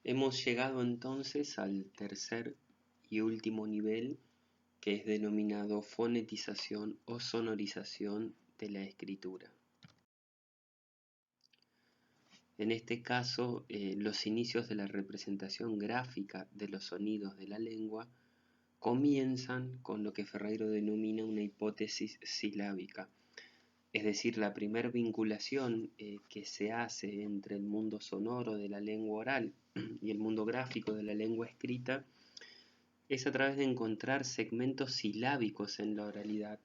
Hemos llegado entonces al tercer y último nivel, que es denominado fonetización o sonorización de la escritura. En este caso, los inicios de la representación gráfica de los sonidos de la lengua comienzan con lo que Ferreiro denomina una hipótesis silábica, es decir, la primer vinculación que se hace entre el mundo sonoro de la lengua oral y el mundo gráfico de la lengua escrita es a través de encontrar segmentos silábicos en la oralidad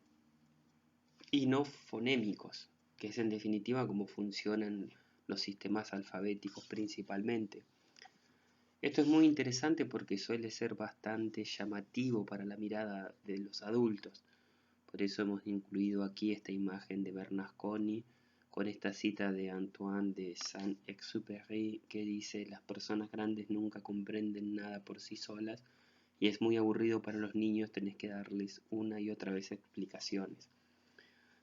y no fonémicos, que es en definitiva cómo funcionan los sistemas alfabéticos principalmente. Esto es muy interesante porque suele ser bastante llamativo para la mirada de los adultos. Por eso hemos incluido aquí esta imagen de Bernasconi con esta cita de Antoine de Saint-Exupéry que dice: las personas grandes nunca comprenden nada por sí solas y es muy aburrido para los niños, tenés que darles una y otra vez explicaciones.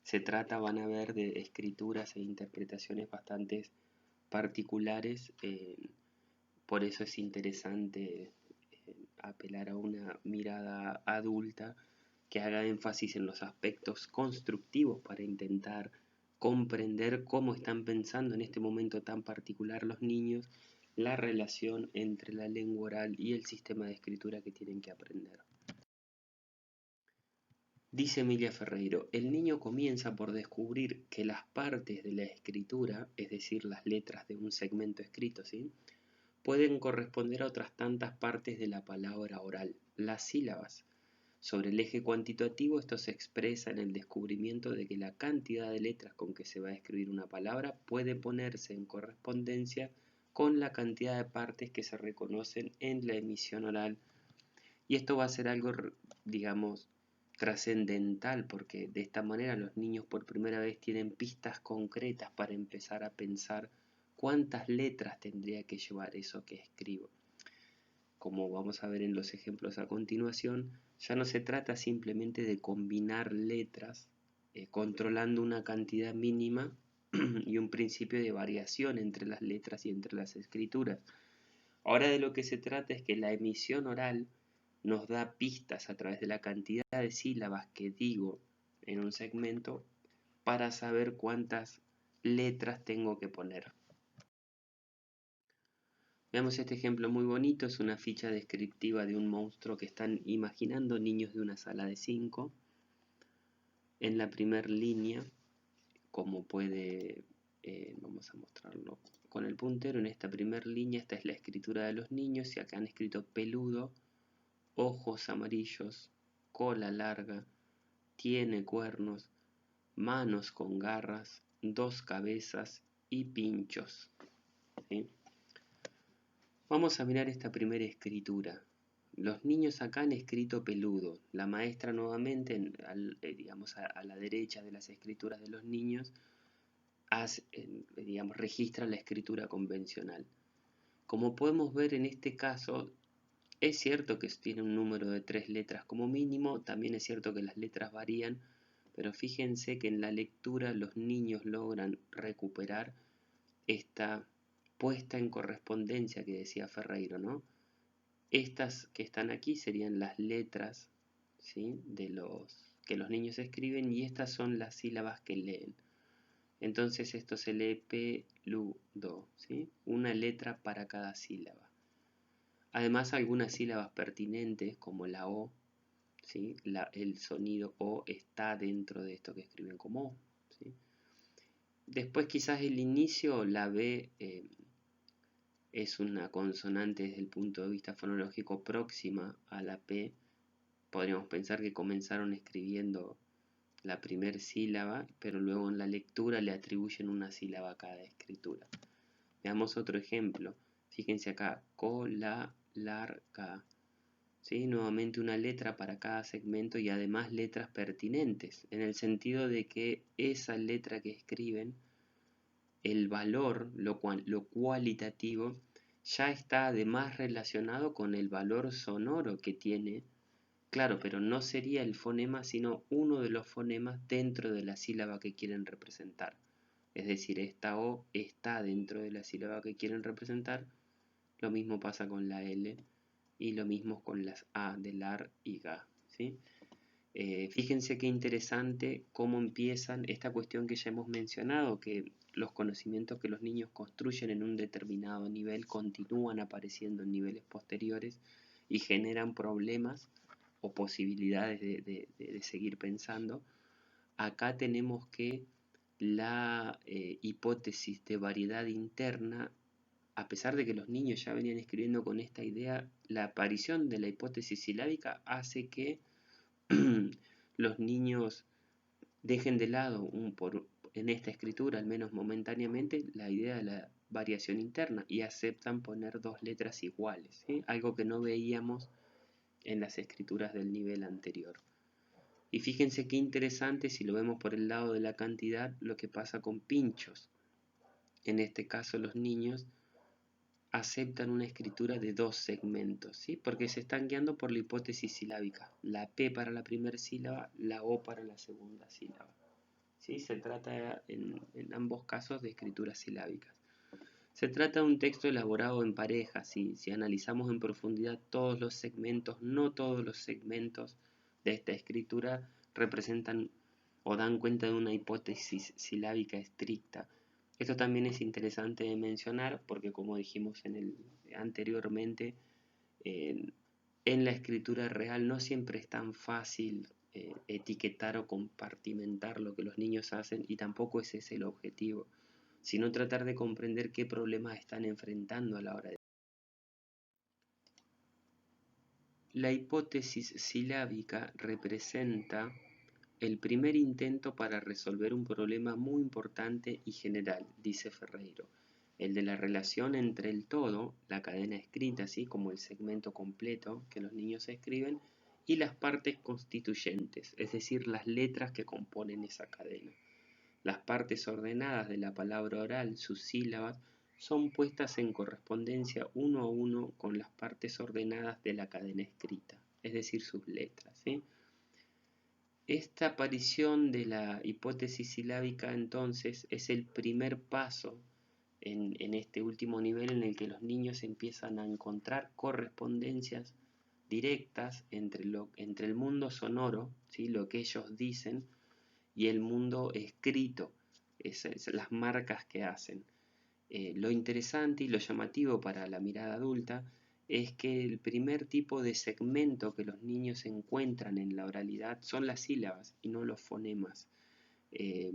Se trata, van a ver, de escrituras e interpretaciones bastante particulares, por eso es interesante apelar a una mirada adulta que haga énfasis en los aspectos constructivos para intentar comprender cómo están pensando en este momento tan particular los niños, la relación entre la lengua oral y el sistema de escritura que tienen que aprender. Dice Emilia Ferreiro: el niño comienza por descubrir que las partes de la escritura, es decir, las letras de un segmento escrito, ¿sí?, pueden corresponder a otras tantas partes de la palabra oral, las sílabas. Sobre el eje cuantitativo, esto se expresa en el descubrimiento de que la cantidad de letras con que se va a escribir una palabra puede ponerse en correspondencia con la cantidad de partes que se reconocen en la emisión oral. Y esto va a ser algo, digamos, trascendental, porque de esta manera los niños por primera vez tienen pistas concretas para empezar a pensar cuántas letras tendría que llevar eso que escribo. Como vamos a ver en los ejemplos a continuación, ya no se trata simplemente de combinar letras controlando una cantidad mínima y un principio de variación entre las letras y entre las escrituras. Ahora de lo que se trata es que la emisión oral nos da pistas a través de la cantidad de sílabas que digo en un segmento para saber cuántas letras tengo que poner. Veamos este ejemplo muy bonito, es una ficha descriptiva de un monstruo que están imaginando niños de una sala de 5. En la primera línea, como puede, vamos a mostrarlo con el puntero, en esta primera línea, esta es la escritura de los niños y acá han escrito peludo, ojos amarillos, cola larga, tiene cuernos, manos con garras, 2 cabezas y pinchos, ¿sí? Vamos a mirar esta primera escritura. Los niños acá han escrito peludo. La maestra nuevamente, digamos a la derecha de las escrituras de los niños, digamos, registra la escritura convencional. Como podemos ver en este caso, es cierto que tiene un número de 3 letras como mínimo, también es cierto que las letras varían, pero fíjense que en la lectura los niños logran recuperar esta puesta en correspondencia que decía Ferreiro, ¿no? Estas que están aquí serían las letras, ¿sí?, que los niños escriben, y estas son las sílabas que leen. Entonces esto se lee peludo, ¿sí?, una letra para cada sílaba. Además, algunas sílabas pertinentes como la O, ¿sí?, el sonido O está dentro de esto que escriben como O, ¿sí? Después quizás el inicio, la B, es una consonante desde el punto de vista fonológico próxima a la P. Podríamos pensar que comenzaron escribiendo la primera sílaba, pero luego en la lectura le atribuyen una sílaba a cada escritura. Veamos otro ejemplo. Fíjense acá, cola larga, ¿sí? Nuevamente una letra para cada segmento y además letras pertinentes, en el sentido de que esa letra que escriben, el valor, lo cualitativo, ya está además relacionado con el valor sonoro que tiene. Claro, pero no sería el fonema, sino uno de los fonemas dentro de la sílaba que quieren representar. Es decir, esta O está dentro de la sílaba que quieren representar, lo mismo pasa con la L y lo mismo con las A de lar y ga, ¿sí? Fíjense qué interesante cómo empiezan esta cuestión que ya hemos mencionado, que los conocimientos que los niños construyen en un determinado nivel continúan apareciendo en niveles posteriores y generan problemas o posibilidades de seguir pensando. Acá tenemos que la hipótesis de variedad interna, a pesar de que los niños ya venían escribiendo con esta idea, la aparición de la hipótesis silábica hace que los niños dejen de lado, en esta escritura, al menos momentáneamente, la idea de la variación interna y aceptan poner dos letras iguales, ¿sí? Algo que no veíamos en las escrituras del nivel anterior. Y fíjense qué interesante, si lo vemos por el lado de la cantidad, lo que pasa con pinchos. En este caso los niños aceptan una escritura de dos segmentos, ¿sí? Porque se están guiando por la hipótesis silábica, la P para la primera sílaba, la O para la segunda sílaba, ¿sí? Se trata en ambos casos de escrituras silábicas. Se trata de un texto elaborado en pareja, si analizamos en profundidad todos los segmentos, no todos los segmentos de esta escritura representan o dan cuenta de una hipótesis silábica estricta. Esto también es interesante de mencionar porque, como dijimos anteriormente, en la escritura real no siempre es tan fácil etiquetar o compartimentar lo que los niños hacen, y tampoco ese es el objetivo, sino tratar de comprender qué problemas están enfrentando a la hora de... La hipótesis silábica representa el primer intento para resolver un problema muy importante y general, dice Ferreiro, el de la relación entre el todo, la cadena escrita, así como el segmento completo que los niños escriben, y las partes constituyentes, es decir, las letras que componen esa cadena. Las partes ordenadas de la palabra oral, sus sílabas, son puestas en correspondencia uno a uno con las partes ordenadas de la cadena escrita, es decir, sus letras, ¿sí? Esta aparición de la hipótesis silábica entonces es el primer paso en este último nivel en el que los niños empiezan a encontrar correspondencias directas entre el mundo sonoro, ¿sí? Lo que ellos dicen, y el mundo escrito, las marcas que hacen. Lo interesante y lo llamativo para la mirada adulta es que el primer tipo de segmento que los niños encuentran en la oralidad son las sílabas y no los fonemas. Eh,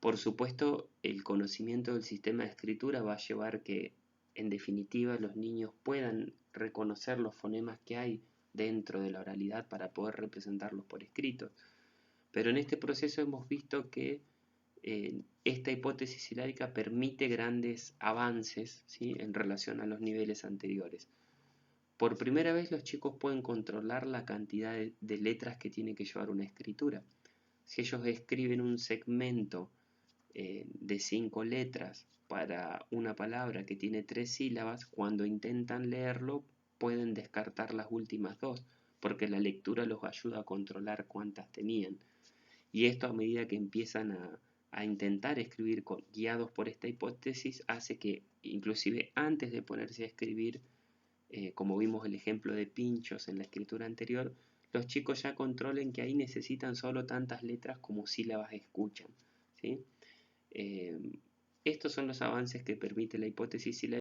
por supuesto, el conocimiento del sistema de escritura va a llevar que, en definitiva, los niños puedan reconocer los fonemas que hay dentro de la oralidad para poder representarlos por escrito. Pero en este proceso hemos visto que esta hipótesis silábica permite grandes avances, ¿sí? En relación a los niveles anteriores. Por primera vez los chicos pueden controlar la cantidad de letras que tiene que llevar una escritura. Si ellos escriben un segmento de 5 letras para una palabra que tiene 3 sílabas, cuando intentan leerlo pueden descartar las últimas 2, porque la lectura los ayuda a controlar cuántas tenían. Y esto, a medida que empiezan a intentar escribir guiados por esta hipótesis, hace que inclusive antes de ponerse a escribir, como vimos el ejemplo de pinchos en la escritura anterior, los chicos ya controlen que ahí necesitan solo tantas letras como sílabas escuchan, ¿sí? Estos son los avances que permite la hipótesis